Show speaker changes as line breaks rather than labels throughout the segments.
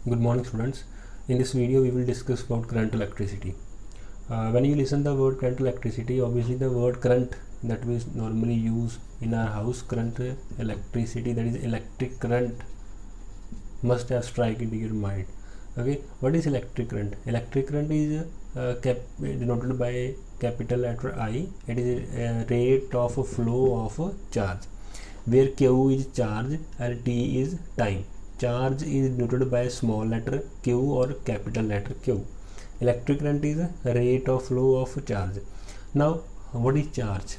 Good morning, students. In this video we will discuss about current electricity. When you listen the word current electricity, obviously the word current that we normally use in our house, current electricity, that is electric current, must have strike into your mind. Okay, what is electric current? Electric current is denoted by capital letter I. It is a rate of flow of charge, where Q is charge and T is time. Charge is denoted by small letter q or capital letter Q. Electric current is rate of flow of charge. Now, what is charge?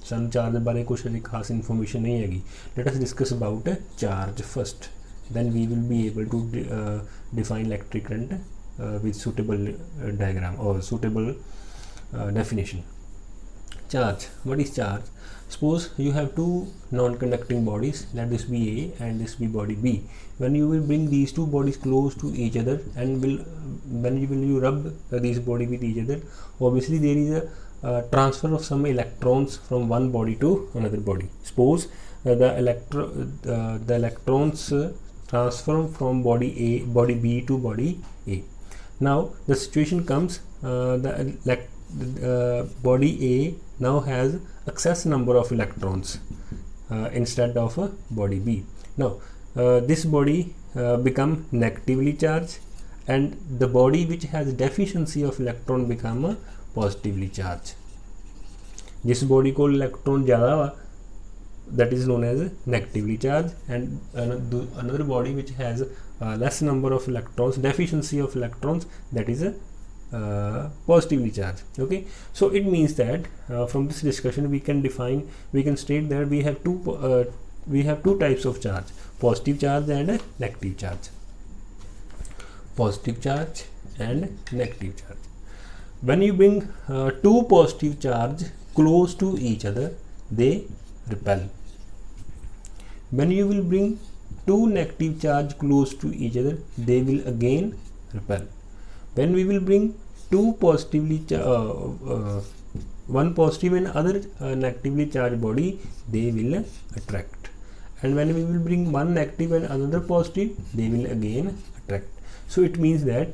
Some charge बारे कुछ खास information नहीं हैगी. Let us discuss about charge first. Then we will be able to define electric current with suitable diagram or suitable definition. Charge. What is charge? Suppose you have two non-conducting bodies, let this be A and this be body B. When you will bring these two bodies close to each other and when you rub these body with each other, obviously there is a transfer of some electrons from one body to another body. Suppose the electrons transfer from body B to body A. Now the situation comes, body A now has excess number of electrons instead of body B. Now this body become negatively charged, and the body which has deficiency of electron become positively charged. This body को electron ज़्यादा, that is known as negatively charged, and another body which has less number of electrons, deficiency of electrons, that is positively charged. Okay, so it means that from this discussion we can state that we have two types of charge: positive charge and negative charge. Positive charge and negative charge. When you bring two positive charge close to each other, they repel. When you will bring two negative charge close to each other, they will again repel. When we will bring two positively one positive and other negatively charged body, they will attract. And when we will bring one negative and another positive, they will again attract. So it means that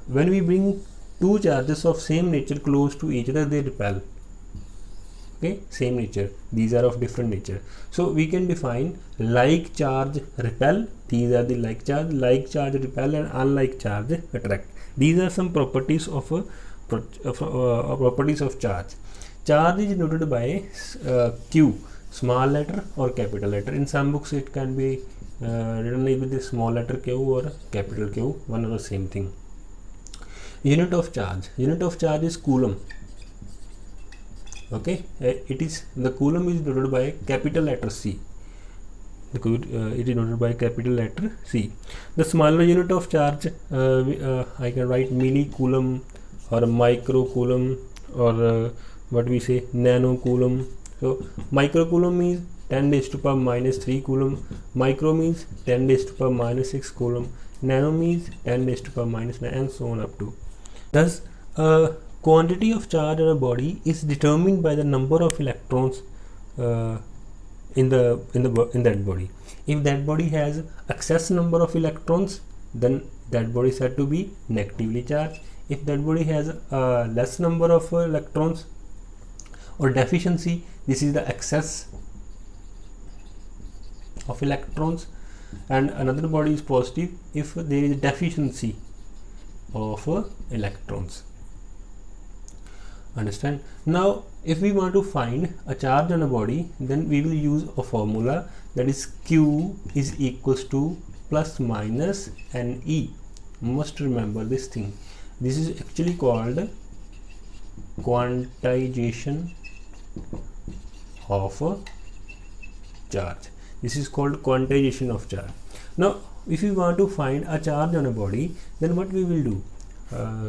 when we bring two charges of same nature close to each other, they repel. Okay, same nature, these are of different nature. So we can define like charge repel, these are the like charge repel, and unlike charge attract. These are some properties of charge. Charge is denoted by Q, small letter or capital letter. In some books it can be written with the small letter Q or capital Q, one and the same thing. Unit of charge is coulomb. Okay, the coulomb is denoted by capital letter C. It is denoted by capital letter C. The smaller unit of charge, I can write millicoulomb or microcoulomb, or what we say nano coulomb. So microcoulomb means 10 raised to power minus 3 coulomb, micro means 10 raised to power minus 6 coulomb, nano means 10 raised to power minus 9, and so on up to. Thus quantity of charge on a body is determined by the number of electrons in that body. If that body has excess number of electrons, then that body is said to be negatively charged. If that body has less number of electrons or deficiency, this is the excess of electrons, and another body is positive if there is deficiency of electrons. Understand? Now if we want to find a charge on a body, then we will use a formula, that is Q is equals to plus minus NE. Must remember this thing. This is actually called quantization of charge. This is called quantization of charge. Now if we want to find a charge on a body, then what we will do?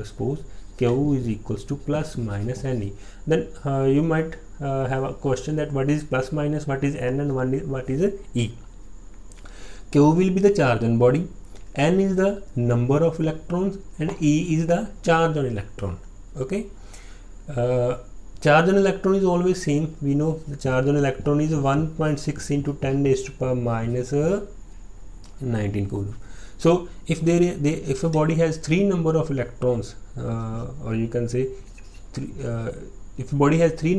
Suppose Q is equals to plus minus NE. Then you might have a question that what is plus minus, what is N, and what is E. Q will be the charge on body, N is the number of electrons, and E is the charge on electron. Okay, charge on electron is always same. We know the charge on electron is 1.6 into 10 raised to power minus 19 coulomb. So if a body has 3 number of electrons, or you can say if a body has 3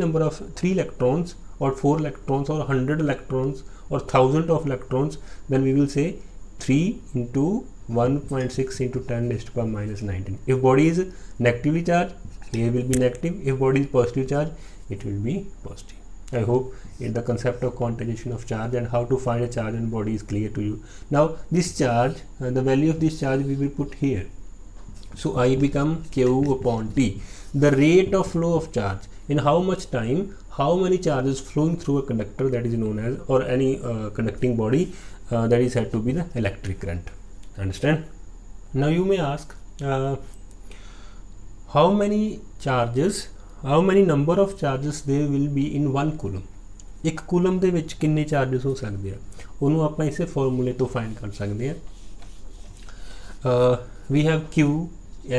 electrons or 4 electrons or 100 electrons or 1000 of electrons, then we will say 3 into 1.6 into 10 raised to power minus 19. If body is negatively charged, here will be negative. If body is positive charge, it will be positive. I hope the concept of quantization of charge and how to find a charge in body is clear to you. Now this charge, the value of this charge we will put here. So I become Q upon T. The rate of flow of charge, in how much time, how many charges flowing through a conductor, that is known as, or any conducting body, that is said to be the electric current. Understand? Now you may ask, how many charges, how many number of charges there will be in 1 coulomb. एक coulomb ਦੇ ਵਿੱਚ ਕਿੰਨੇ charges ਹੋ ਸਕਦੇ ਆ, ਉਹਨੂੰ ਆਪਾਂ ਇਸੇ ਫਾਰਮੂਲੇ ਤੋਂ ਫਾਈਂਡ ਕਰ ਸਕਦੇ ਆ. We have Q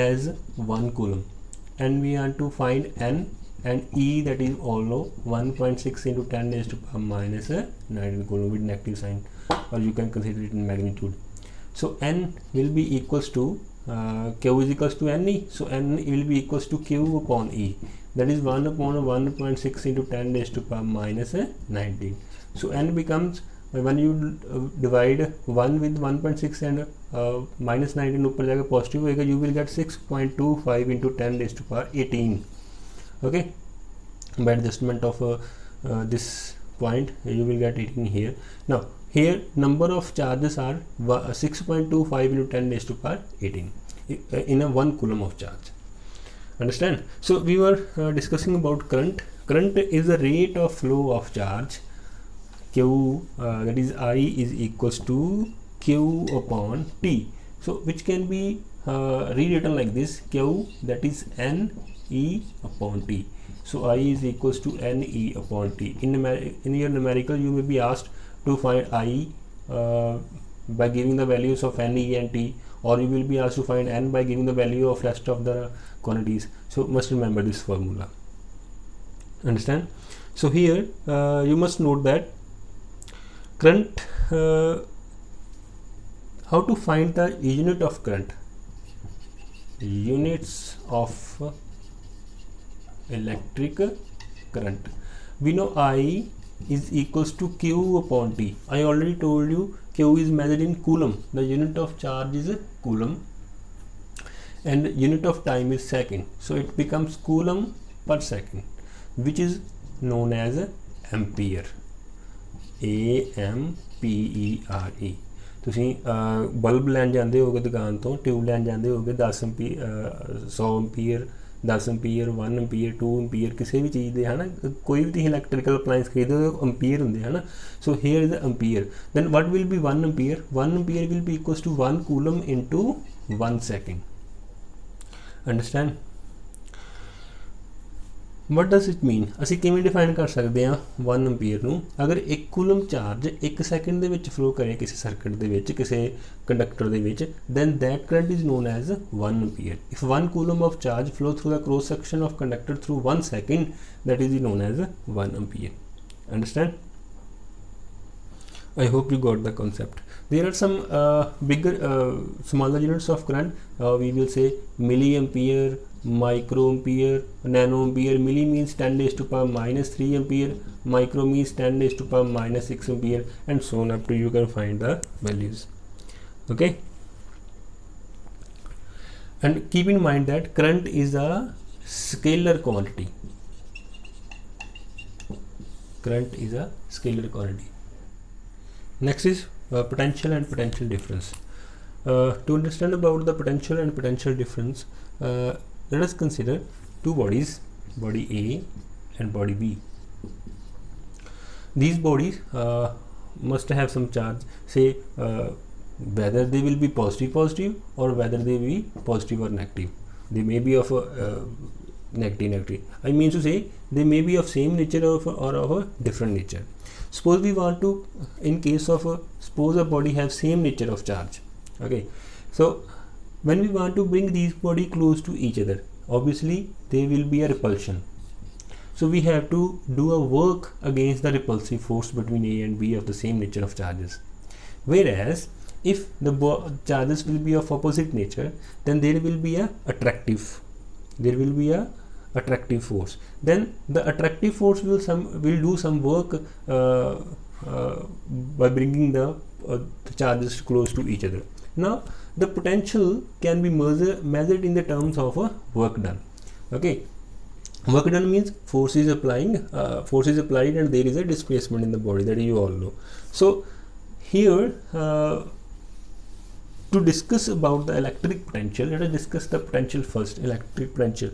as 1 coulomb and we want to find N and E, that is also 1.6 into 10 raised to power minus 19 coulomb with negative sign, or you can consider it in magnitude. So N will be equals to Q is equals to NE, so N will be equals to Q upon E, that is 1 upon 1.6 into 10 raised to power minus 19. So N becomes, when you divide 1 with 1.6 and minus 19 ऊपर जाकर positive होएगा, you will get 6.25 into 10 raised to power 18. Okay, by adjustment of this point you will get 18 here. Now here number of charges are 6.25 into 10 raised to power 18 in a 1 coulomb of charge. Understand? So we were discussing about current. Current is the rate of flow of charge. Q, that is I, is equals to Q upon T. So which can be rewritten like this: Q, that is N E upon T. So I is equals to N E upon T. In your numerical you may be asked to find I by giving the values of N, E and T, or you will be asked to find N by giving the value of rest of the quantities. So must remember this formula. Understand? So here you must note that current, how to find the unit of current, units of electric current. We know I is equals to Q upon T. I already told you Q is measured in coulomb. The unit of charge is coulomb and unit of time is second. So it becomes coulomb per second, which is known as ampere. AMPERE. ਤੁਸੀਂ bulb ਲੈਣ ਜਾਂਦੇ ਹੋਗੇ ਦੁਕਾਨ ਤੋਂ, tube ਲੈਣ ਜਾਂਦੇ ਹੋਗੇ 10 ampere 100 ampere 10 ampere 1 ampere 2 ampere ਕਿਸੇ ਵੀ ਚੀਜ਼ ਦੇ, ਹੈ ਨਾ, ਕੋਈ ਵੀ ਤੁਸੀਂ ਇਲੈਕਟ੍ਰੀਕਲ ਅਪਲਾਈਂਸ ਖਰੀਦਦੇ ਹੋ ਐਂਪੀਅਰ ਹੁੰਦੇ, ਹੈ ਨਾ. So here is ampere. Then what will be 1 ampere? 1 ampere will be equals to 1 coulomb into 1 second. Understand? what does it mean? ਅਸੀਂ ਕਿਵੇਂ ਡਿਫਾਈਨ ਕਰ ਸਕਦੇ ਹਾਂ 1 ਐਂਪੀਅਰ ਨੂੰ? ਅਗਰ 1 ਕੂਲਮ ਚਾਰਜ 1 ਸੈਕਿੰਡ ਦੇ ਵਿੱਚ ਫਲੋ ਕਰੇ ਕਿਸੇ ਸਰਕਟ ਦੇ ਵਿੱਚ, ਕਿਸੇ ਕੰਡਕਟਰ ਦੇ ਵਿੱਚ, then that current is known as 1 ampere. If 1 coulomb of charge flow through the cross section of conductor through 1 second, that is known as 1 ampere. Understand? I hope you got the concept. There are some smaller units of current. We will say milliampere, microampere, nanoampere. Milli means 10 raised to power minus 3 ampere, micro means 10 raised to power minus 6 ampere, and so on up to you can find the values. Okay, and keep in mind that current is a scalar quantity. Current is a scalar quantity. Next is potential and potential difference. To understand about the potential and potential difference, let us consider two bodies, body A and body B. These bodies must have some charge, say whether they will be positive or whether they will be positive or negative. They may be of negative. I mean to say they may be of same nature or of a different nature. Suppose we want to, in case of suppose a body have same nature of charge. Okay, so when we want to bring these body close to each other, obviously there will be a repulsion. So we have to do a work against the repulsive force between A and B of the same nature of charges. Whereas if the charges will be of opposite nature, then there will be a attractive force. Then the attractive force will do some work by bringing the charges close to each other. Now the potential can be measured in the terms of work done. Okay, work done means force is applied and there is a displacement in the body, that you all know. So here to discuss about the electric potential, let us discuss the potential first. Electric potential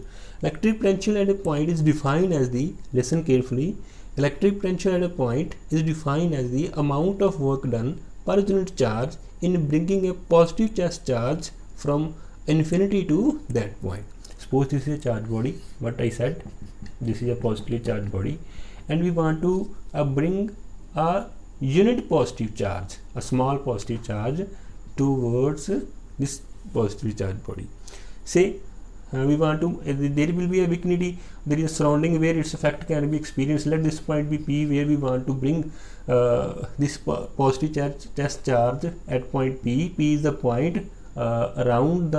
at a point is defined as the, listen carefully, electric potential at a point is defined as the amount of work done per unit charge in bringing a positive charge from infinity to that point. Suppose this is a charge body, what I said, this is a positively charged body, and we want to bring a unit positive charge, a small positive charge towards this positively charged body. Say we want to, there will be a vicinity, there is a surrounding where its effect can be experienced. Let this point be P, where we want to bring this positive charge at point P. P is the point around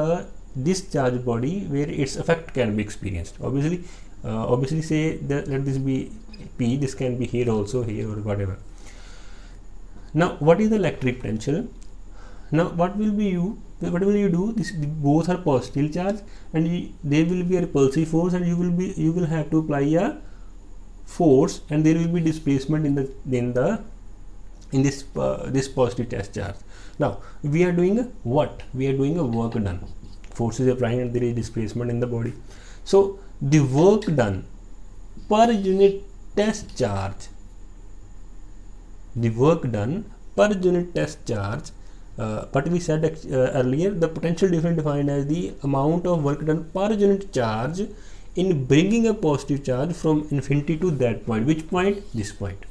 this charge body where its effect can be experienced. Obviously say that, let this be P, this can be here also, here or whatever. Now what is the electric potential? Now what will you do? This both are positive charge, and there will be a repulsive force, and you will have to apply a force, and there will be displacement in this positive charge. Now we are doing what? We are doing a work done. Force is applying and there is displacement in the body. So the work done per unit test charge, but we said earlier, the potential difference defined as the amount of work done per unit charge in bringing a positive charge from infinity to that point. Which point? This point.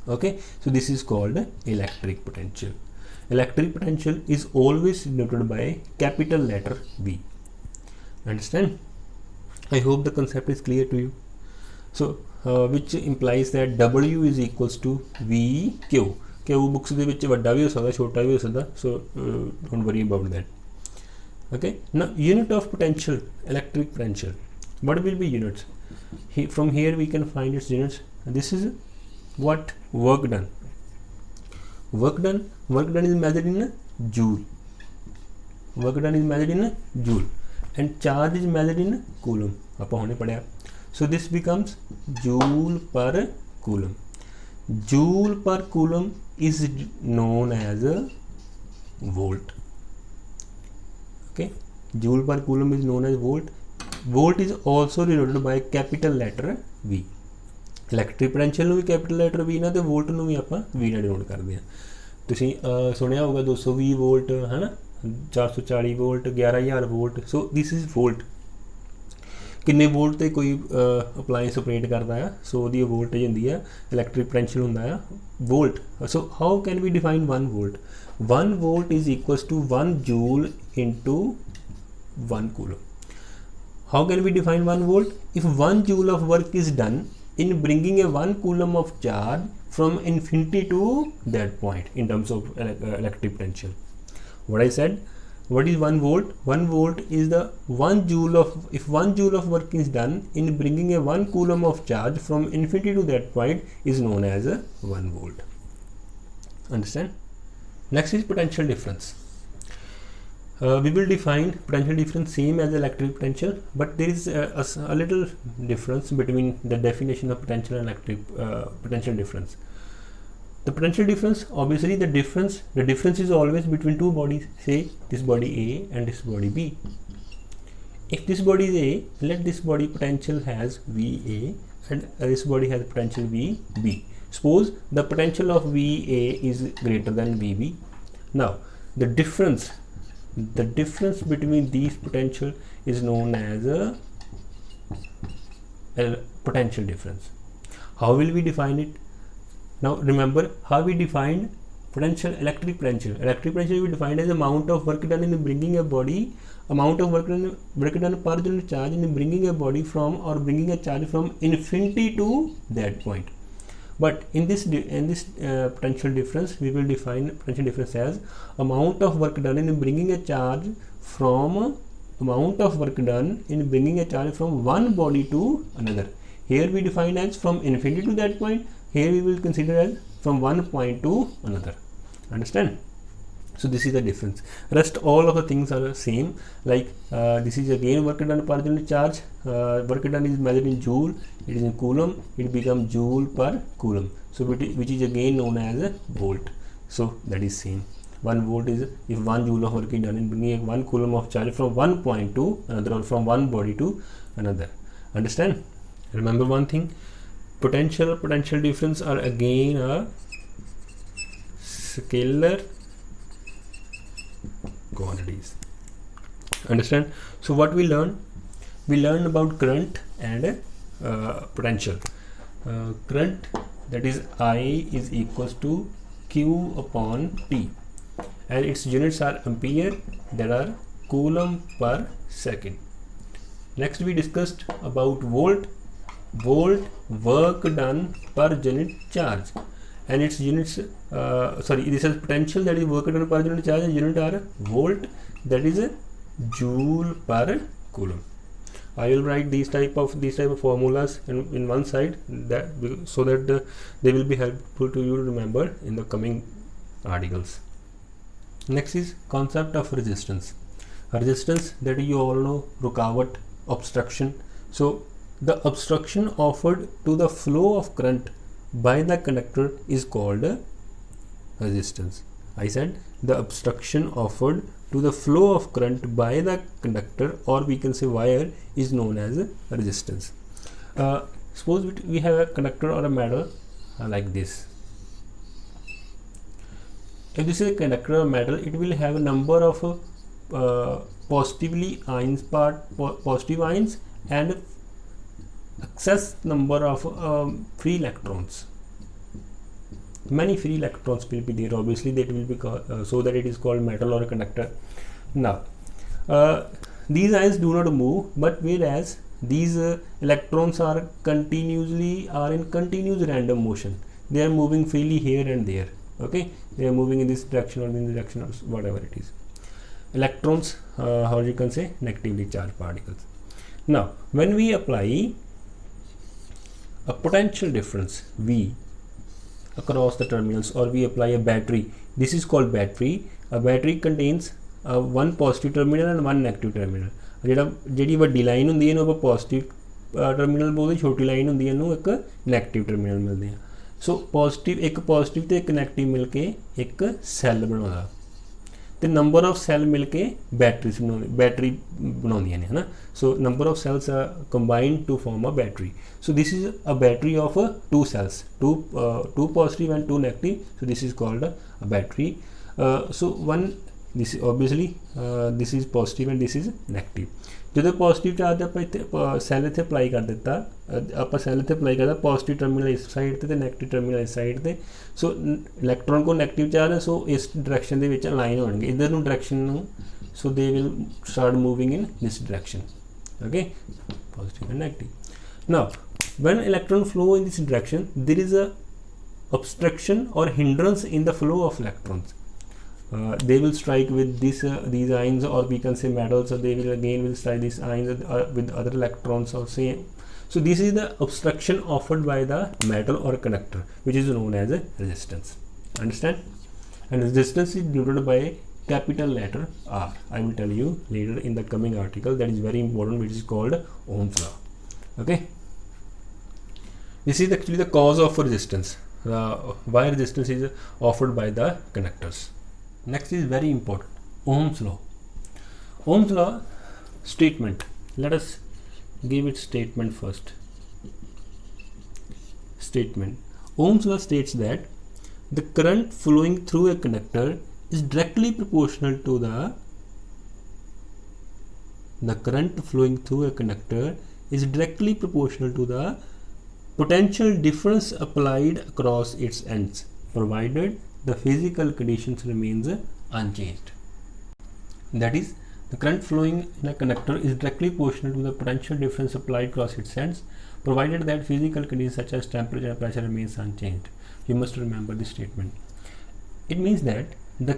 Okay, so this is called electric potential. Electric potential is always denoted by capital letter V. Understand? I hope the concept is clear to you. So which implies that W is equals to VQ. Q books ਦੇ ਵਿੱਚ ਵੱਡਾ ਵੀ ਹੋ ਸਕਦਾ, ਛੋਟਾ ਵੀ ਹੋ ਸਕਦਾ, so don't worry about that. Okay, now unit of potential, electric potential, what will be units? From here we can find its units. This is what? Work done. Work done is measured in joule. And charge is measured in coulomb. ਆਪਾਂ ਹੁਣੇ ਪੜਿਆ. So this becomes joule per coulomb. Joule per coulomb is known as a volt. Okay, joule per coulomb is known as volt. Volt is also denoted by capital letter V. Electric potential ਨੂੰ ਵੀ capital letter V ਨਾਲ ਤੇ volt ਨੂੰ ਵੀ ਆਪਾਂ V ਨਾਲ denote ਕਰਦੇ ਹਾਂ. ਤੁਸੀਂ ਸੁਣਿਆ ਹੋਊਗਾ 220 ਵੋਲਟ ਹੈ ਨਾ, 440 volt, 11000 volt. So this is volt. ਕਿੰਨੇ ਵੋਲਟ ਤੇ ਕੋਈ ਅਪਲਾਈਐਂਸ ਆਪਰੇਟ ਕਰਦਾ ਆ, ਸੋ ਉਹਦੀ ਵੋਲਟੇਜ ਹੁੰਦੀ ਆ, ਇਲੈਕਟ੍ਰਿਕ ਪੋਟੈਂਸ਼ੀਅਲ ਹੁੰਦਾ ਆ volt. So how can we define 1 volt? 1 volt is equals to 1 joule into 1 coulomb. How can we define 1 volt? If 1 joule of work is done in bringing a 1 coulomb of charge from infinity to that point in terms of electric potential. What I said, what is 1 volt? 1 volt is the 1 joule of, if 1 joule of work is done in bringing a 1 coulomb of charge from infinity to that point is known as a 1 volt. Understand? Next is potential difference. We will define potential difference same as electric potential, but there is a little difference between the definition of potential and electric potential difference. The potential difference, obviously the difference is always between two bodies. Say this body A and this body B. If this body is A, let this body potential has VA and this body has potential VB. Suppose the potential of VA is greater than VB. Now the difference between these potential is known as a potential difference. How will we define it? Now remember how we defined potential, electric potential. Electric potential we defined as amount of work done in bringing a body, amount of work done per unit charge in bringing a body from, or bringing a charge from infinity to that point. But in this potential difference, we will define potential difference as amount of work done in bringing a charge from one body to another. Here we define as from infinity to that point. Here we will consider as from one point to another. Understand? So this is the difference. Rest all of the things are the same. Like this is again work done per unit charge. Work done is measured in joule. It is in coulomb. It becomes joule per coulomb. So which is again known as a volt. So that is same. 1 volt is if 1 joule of work is done in bringing 1 coulomb of charge from one point to another, or from one body to another. Understand? Remember one thing. Potential difference are again a scalar quantities. Understand? So what we learned about current and potential. Current, that is I, is equals to Q upon T, and its units are ampere. There are coulomb per second. Next we discussed about volt, work done per unit charge, and its units this is potential, that is work done per unit charge, and unit are volt, that is a joule per coulomb. I will write these type of formulas in one side, that so that they will be helpful to you to remember in the coming articles. Next is concept of resistance. Resistance, that you all know, rukavat, obstruction. So the obstruction offered to the flow of current by the conductor is called resistance. I said the obstruction offered to the flow of current by the conductor, or we can say wire, is known as resistance. Suppose we have a conductor or a metal like this. If this is a conductor or metal, it will have a number of positive ions and excess number of free electrons. Many free electrons will be there. Obviously that will be so that it is called metal or a conductor. Now these ions do not move, but whereas these electrons are in continuous random motion. They are moving freely here and there. Okay, they are moving in this direction or in this direction, or whatever it is. Electrons, how you can say, negatively charged particles. Now when we apply a potential difference V across the terminals, or we apply a battery, this is called battery. A battery contains one positive terminal and one negative terminal. ਜਿਹੜੀ ਵੱਡੀ line ਹੁੰਦੀ ਹੈ ਇਹਨੂੰ ਆਪਾਂ positive terminal ਬੋਲਦੇ, ਛੋਟੀ line ਹੁੰਦੀ ਹੈ ਇਹਨੂੰ ਇੱਕ ਨੈਗੇਟਿਵ ਟਰਮੀਨਲ ਮਿਲਦੇ ਆ। ਸੋ ਇੱਕ ਪੋਜ਼ਿਟਿਵ ਤੇ ਇੱਕ ਨੈਗੇਟਿਵ ਮਿਲ ਕੇ ਇੱਕ ਸੈੱਲ ਬਣਾਉਂਦਾ, ਤੇ ਨੰਬਰ ਆਫ ਸੈੱਲ ਮਿਲ ਕੇ ਬੈਟਰੀ ਬਣਾਉਂਦੀਆਂ ਨੇ, ਹੈ ਨਾ। So number of cells are combined to form a battery. So this is a battery of two cells, two positive and two negative. So this is called a battery. This is obviously this is positive and this is negative. ਜਦੋਂ positive charge ਆਪਾਂ ਇੱਥੇ cell ਇੱਥੇ apply ਕਰ ਦਿੱਤਾ, ਆਪਾਂ cell ਇੱਥੇ apply ਕਰਦਾ positive terminal ਇਸ ਸਾਈਡ ਤੇ ਨੈਗੇਟਿਵ ਟਰਮੀਨਲ ਇਸ ਸਾਈਡ ਤੇ। ਸੋ ਇਲੈਕਟ੍ਰੋਨ ਕੋ ਨੈਗੇਟਿਵ ਚਾਰਜ ਹੈ, ਸੋ ਇਸ ਡਾਇਰੈਕਸ਼ਨ ਦੇ ਵਿੱਚ ਅਲਾਈਨ ਹੋਣਗੇ ਇੱਧਰ ਨੂੰ ਡਾਇਰੈਕਸ਼ਨ ਨੂੰ। So they will start moving in this direction. Okay, positive and negative. Now when electron flow in this direction, there is a obstruction or hindrance in the flow of electrons. They will strike with these ions, or we can say metals, or they will strike these ions with other electrons or same. So this is the obstruction offered by the metal or conductor, which is known as a resistance. Understand? And resistance is denoted by a capital letter R. I will tell you later in the coming article, that is very important, which is called Ohm's law. Okay, this is actually the cause of resistance, why resistance is offered by the conductors. Next is very important, Ohm's law. Ohm's law statement. Let us give its statement first. Statement. Ohm's law states that the current flowing through a conductor is directly proportional to the current flowing through a conductor is directly proportional to the potential difference applied across its ends, provided the physical conditions remains unchanged. That is, The current flowing in a conductor is directly proportional to the potential difference applied across its ends, provided that physical conditions such as temperature and pressure remains unchanged. You must remember this statement. It means that the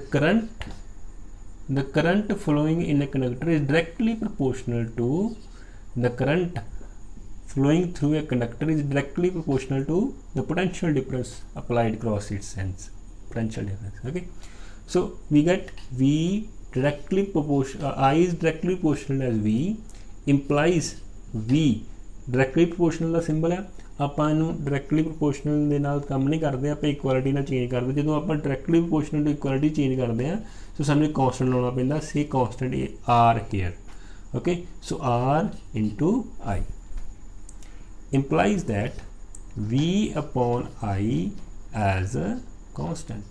current flowing in a conductor is directly proportional to the current flowing through a conductor is directly proportional to the potential difference applied across its ends. Potential difference. Okay, so we get V directly proportional, I is directly proportional as V, implies V directly proportional the symbol ਹੈ। ਆਪਾਂ ਇਹਨੂੰ directly proportional ਦੇ ਨਾਲ ਕੰਮ ਨਹੀਂ ਕਰਦੇ, ਆਪਾਂ equality ਨਾਲ ਚੇਂਜ ਕਰਦੇ। ਜਦੋਂ ਆਪਾਂ directly proportional to equality change ਕਰਦੇ ਹਾਂ ਸੋ ਸਾਨੂੰ ਇੱਕ ਕੌਂਸਟੈਂਟ ਲਾਉਣਾ ਪੈਂਦਾ, say constant R here. Okay, so R into I implies that V upon I as a constant,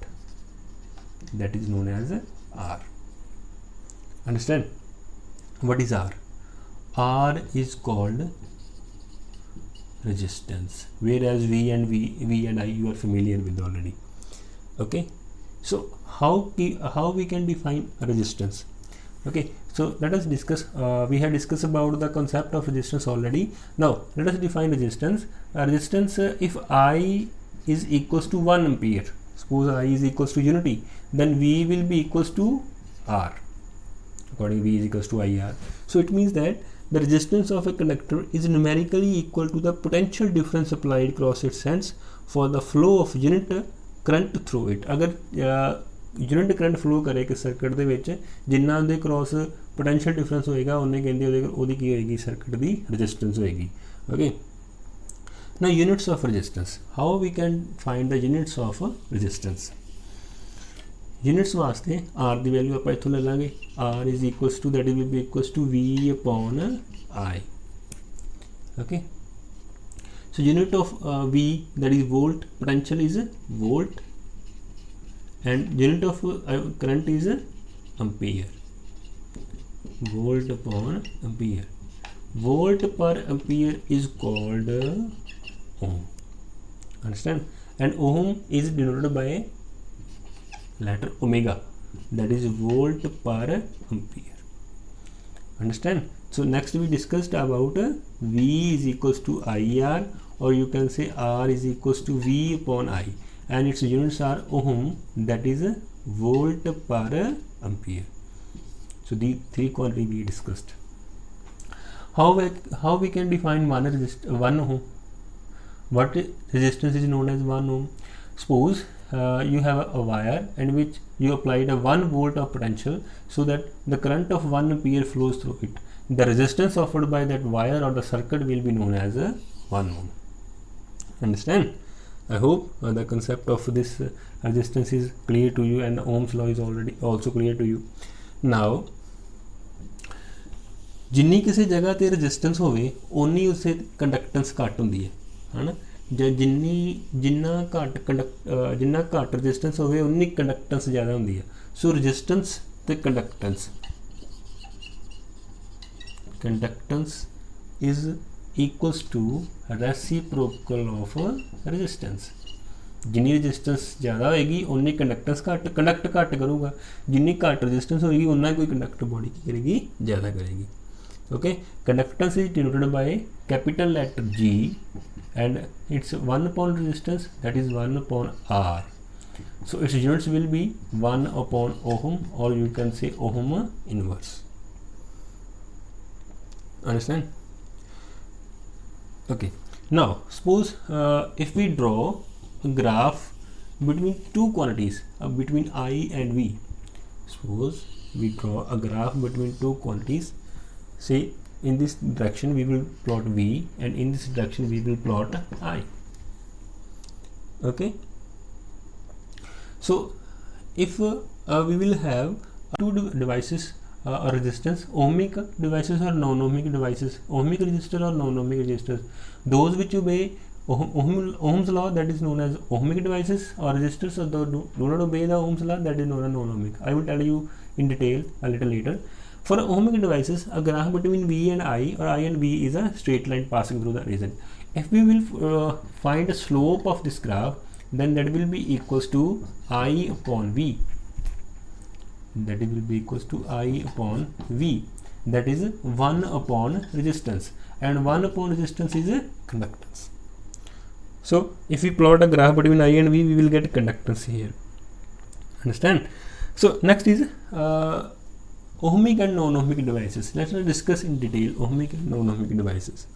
that is known as R. Understand? What is R? R is called resistance, whereas V and I you are familiar with already. Okay, so how we can define a resistance? Okay, so let us discuss. We have discussed about the concept of resistance already. Now let us define resistance. Resistance, if I is equals to 1 ampere, suppose I is equals to unity, then V will be equals to R. According V is equals to IR. So it means that the resistance of a conductor is numerically equal to the potential difference applied across its ends for the flow of unit current through it. अगर unit current flow करे कि circuit दे विच जिन्ना उहदे cross potential difference होएगा उन्ने कहंदे ओहदी की होएगी सर्किट दी रेजिस्टेंस होएगी. Okay, now units of resistance. How we can find the units of resistance? Units वास्ते आर की वैल्यू आप इतों ले लेंगे. R is equals to that will be equals to V upon I. Okay, so unit of V that is volt, potential is volt, and unit of current is ampere. Volt upon ampere. Volt per ampere is called ohm. Understand? And ohm is denoted by letter omega, that is volt per ampere. Understand? So next we discussed about V is equals to IR, or you can say R is equals to V upon I, and its units are ohm, that is volt per ampere. So the three quantity we discussed. How we can define one ohm? What resistance is known as 1 ohm? Suppose you have a wire in which you applied a 1 volt of potential so that the current of 1 ampere flows through it. The resistance offered by that wire or the circuit will be known as a 1 ohm. Understand? I hope the concept of this resistance is clear to you, and Ohm's law is also clear to you. Now जिन्नी किसी जगह ते resistance होवे उन्नी उससे conductance घट होंदी है ना. जिन्ना घट रजिस्टेंस होवे उन्नी कंडक्टेंस ज़्यादा होंदी है. सो रजिस्टेंस ते conductance is equals to reciprocal of resistance. जिन्नी रजिस्टेंस ज़्यादा होएगी उन्नी कंडक्टेंस कंडक्ट घट करूँगा. जिन्नी घट रजिस्टेंस होएगी उन्ना कोई कंडक्ट बॉडी की करेगी, ज़्यादा करेगी. Okay, conductance is denoted by capital letter G, and it's 1 upon resistance, that is 1 upon R. So its units will be 1 upon ohm, or you can say ohm inverse. Understand? Okay, now suppose if we draw a graph between two quantities, between I and V. Suppose we draw a graph between two quantities. Say in this direction we will plot V, and in this direction we will plot I. Okay, so if we will have two devices, a resistance, ohmic devices or non-ohmic devices, ohmic resistor or non-ohmic resistors, those which obey Ohm's law, that is known as ohmic devices, or resistors or do not obey the Ohm's law, that is known as non-ohmic. I will tell you in detail a little later. For ohmic devices, a graph between V and I, or I and V, is a straight line passing through the region. If we will find a slope of this graph, then that will be equals to I upon V. that will be equals to I upon V, that is 1 upon resistance, and 1 upon resistance is a conductance. So if we plot a graph between I and V, we will get conductance here. Understand? So next is ohmic and non-ohmic devices. Let us discuss in detail ohmic and non-ohmic devices.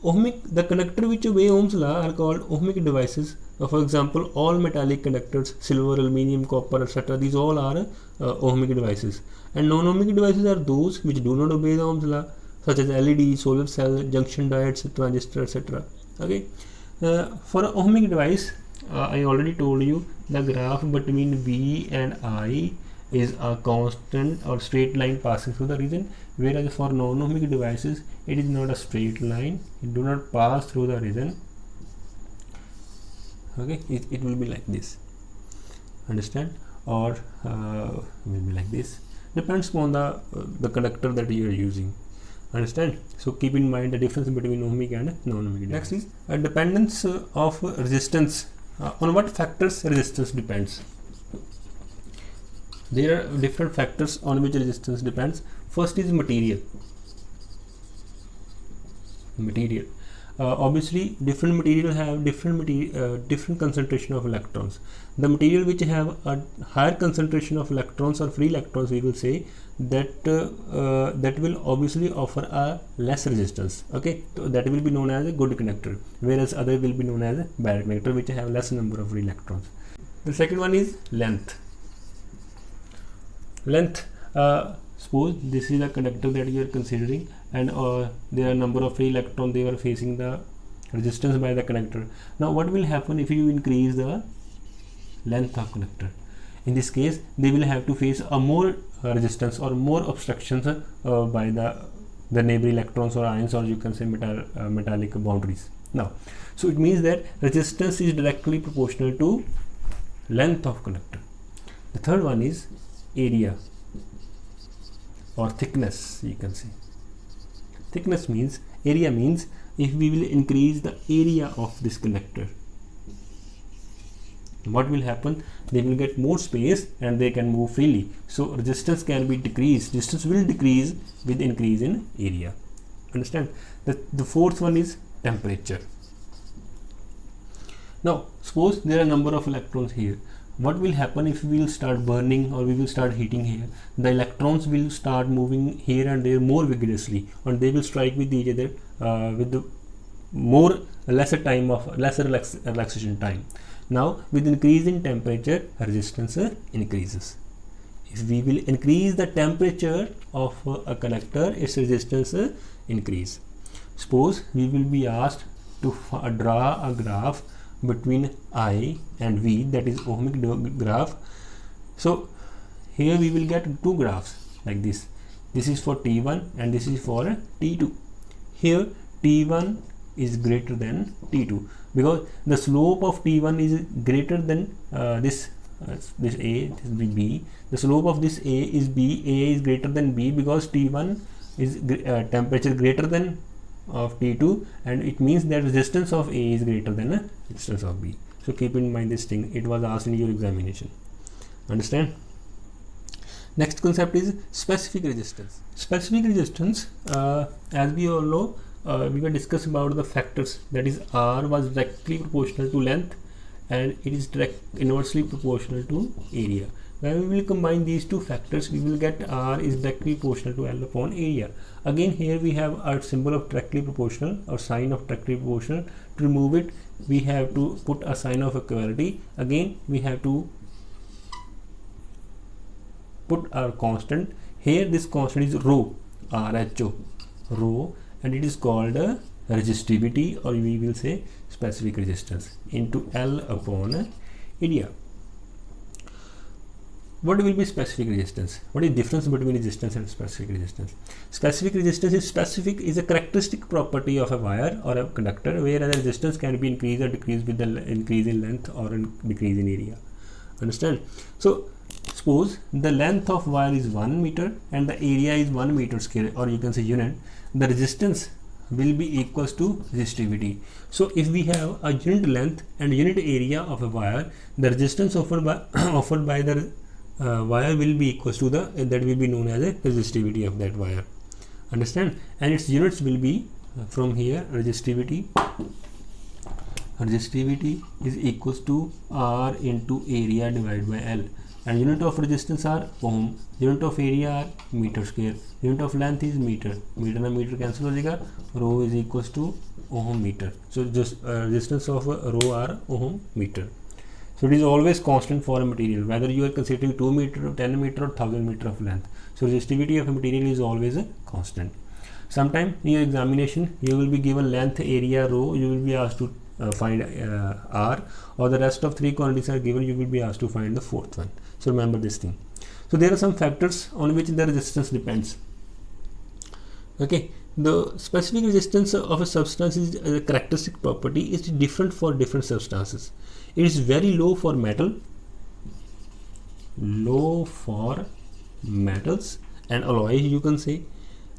Ohmic, the conductor which obey Ohm's law are called ohmic devices. For example, all metallic conductors, silver, aluminium, copper, etc. These all are ohmic devices. And non-ohmic devices are those which do not obey the Ohm's law, such as LED, solar cell, junction diodes, transistor, etc. Okay. For an ohmic device, I already told you the graph between V and I is a constant or straight line passing through the region, whereas for non-ohmic devices it is not a straight line, it do not pass through the region. Okay, it will be like this, understand, or will be like this, depends upon the conductor that you are using, understand. So keep in mind the difference between ohmic and non-ohmic. Next is a dependence of resistance. On what factors resistance depends? There are different factors on which resistance depends. First is material. Obviously different material have different concentration of electrons. The material which have a higher concentration of electrons or free electrons, we will say that that will obviously offer a less resistance. Okay, so that will be known as a good conductor, whereas other will be known as a bad conductor, which have less number of free electrons. The second one is length. Suppose this is a conductor that you are considering, and there are number of free electrons, they are facing the resistance by the conductor. Now what will happen if you increase the length of conductor? In this case they will have to face a more resistance or more obstructions by the neighboring electrons or ions, or you can say metallic boundaries. Now so it means that resistance is directly proportional to length of conductor. The third one is area or thickness, you can say. Thickness means, area means if we will increase the area of this conductor, what will happen? They will get more space and they can move freely. So resistance can be decreased. Resistance will decrease with increase in area. Understand? The fourth one is temperature. Now suppose there are a number of electrons here. What will happen if we will start burning or we will start heating here? The electrons will start moving here and there more vigorously, and they will strike with each other with the lesser relaxation time. Now with increase in temperature, resistance increases. If we will increase the temperature of a conductor, its resistance increase. Suppose we will be asked to draw a graph between I and V, that is ohmic graph. So here we will get two graphs like this. This is for T1 and this is for T2. Here T1 is greater than T2 because the slope of T1 is greater than this A, this is B. The slope of this A is B. A is greater than B because T1 is temperature greater than of T2, and it means that resistance of A is greater than resistance of B. So keep in mind this thing, it was asked in your examination. Understand? Next concept is specific resistance. Specific resistance, as we all know, we will discuss about the factors, that is R was directly proportional to length and it is inversely proportional to area. When we will combine these two factors, we will get R is directly proportional to L upon area. Again here we have a symbol of directly proportional or sign of directly proportional. To remove it, we have to put a sign of equality. Again we have to put our constant. Here this constant is rho, RHO, rho, and it is called resistivity, or we will say specific resistance, into L upon area. What will be specific resistance? What is the difference between resistance and specific resistance? Specific resistance is a characteristic property of a wire or a conductor, whereas resistance can be increased or decreased with the increase in length or decrease in area. Understand? So suppose the length of wire is 1 meter and the area is 1 meter square, or you can say unit. The resistance will be equals to resistivity. So if we have a unit length and unit area of a wire, the resistance offered by the wire will be equals to the that will be known as a resistivity of that wire. Understand? And its units will be from here. Resistivity is equals to R into area divided by L, and unit of resistance are ohm, unit of area are meter square, unit of length is meter. Meter na meter cancel हो जाएगा. Rho is equals to ohm meter. So just resistance of rho are ohm meter. So it is always constant for a material, whether you are considering 2 meter, 10 meter or 1000 meter of length. So resistivity of a material is always a constant. Sometime in your examination you will be given length, area, rho. You will be asked to find R, or the rest of 3 quantities are given. You will be asked to find the 4th one. So remember this thing. So there are some factors on which the resistance depends. Okay, the specific resistance of a substance is a characteristic property is different for different substances. It is very low for metal, low for metals and alloys, you can say,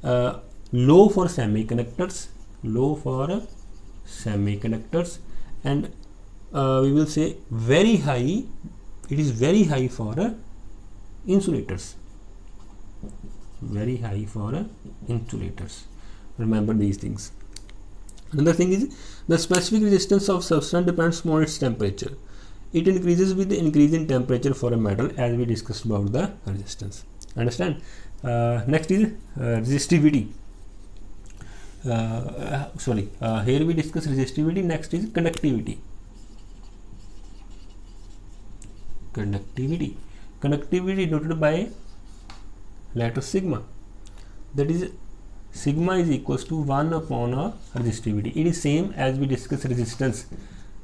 low for semiconductors, and we will say very high. It is very high for insulators. Very high for insulators. Remember these things. Another thing is the specific resistance of substance depends on its temperature. It increases with the increase in temperature for a metal, as we discussed about the resistance. Understand? Next is resistivity. Here we discuss resistivity. Next is conductivity. Conductivity denoted by letter sigma. That is, sigma is equals to 1 upon a resistivity. It is same as we discussed resistance,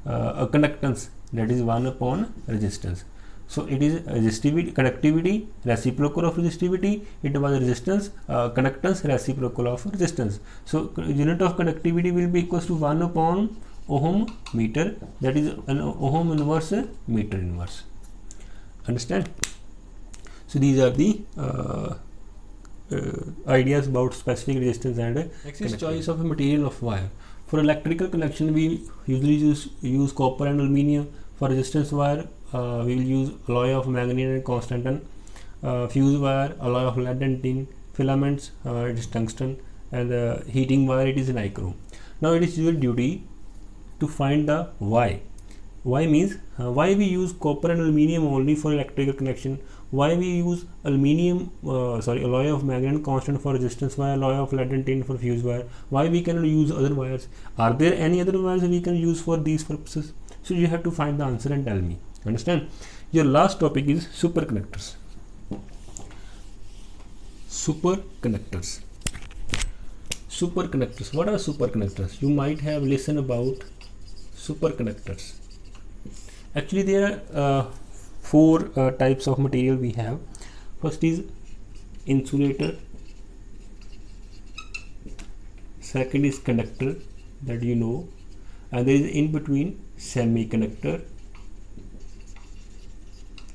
a conductance, that is 1 upon resistance. So it is resistivity, conductivity reciprocal of resistivity. It was resistance, conductance reciprocal of resistance. So unit of conductivity will be equals to 1 upon ohm meter, that is an ohm inverse meter inverse. Understand? So these are the ideas about specific resistance and next is choice of a material of wire. For electrical connection we usually use copper and aluminium. For resistance wire we will use alloy of manganese and constantan. Fuse wire, alloy of lead and tin. Filaments, it is tungsten, and heating wire, it is nichrome. Now it is your duty to find the why. Why means why we use copper and aluminium only for electrical connection. Why we use alloy of manganese constant for resistance wire, alloy of lead and tin for fuse wire. Why we cannot use other wires? Are there any other wires we can use for these purposes? So you have to find the answer and tell me. Understand? Your last topic is superconductors. Superconductors. What are superconductors? You might have listened about superconductors. Actually there are 4 types of material we have. First is insulator, second is conductor, that you know, and there is in between semiconductor.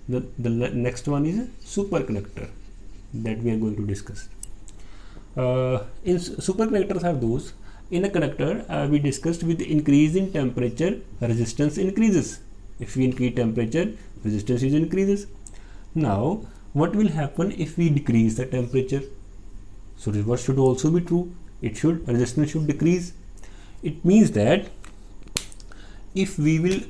The next one is superconductor that we are going to discuss. In superconductors are those in a conductor we discussed with increase in temperature resistance increases. If we increase temperature, resistance is increases. Now what will happen if we decrease the temperature? So reverse should also be true. Resistance should decrease. It means that if we will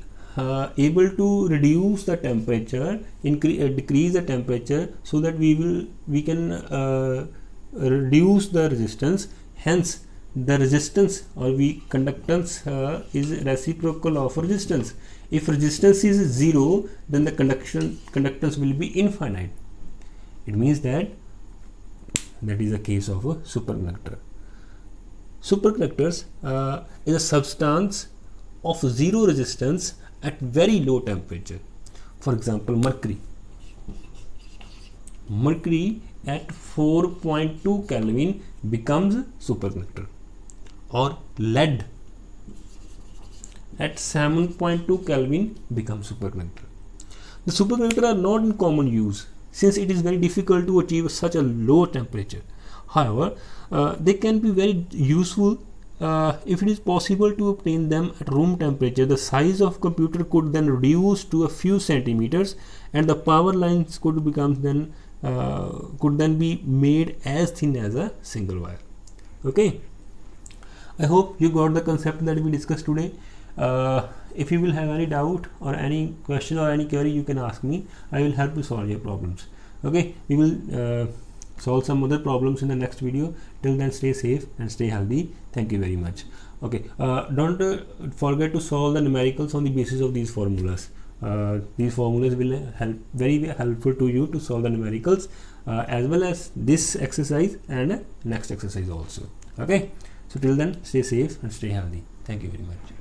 able to reduce the temperature, decrease the temperature, so that we can reduce the resistance. Hence the resistance or conductance is reciprocal of resistance. If resistance is 0, then the conductance will be infinite. It means that is a case of a superconductor. Superconductors is a substance of 0 resistance at very low temperature. For example, mercury at 4.2 Kelvin becomes superconductor, or lead at 7.2 Kelvin becomes superconductor. The superconductors are not in common use since it is very difficult to achieve such a low temperature. However, they can be very useful if it is possible to obtain them at room temperature, the size of computer could then reduce to a few centimeters, and the power lines could then be made as thin as a single wire. Okay, I hope you got the concept that we discussed today. If you will have any doubt or any question or any query, you can ask me. I will help to solve your problems. Okay, we will solve some other problems in the next video. Till then, stay safe and stay healthy. Thank you very much. Okay, don't forget to solve the numericals on the basis of these formulas. These formulas will help very helpful to you to solve the numericals, as well as this exercise and next exercise also. Okay, so till then, stay safe and stay healthy. Thank you very much.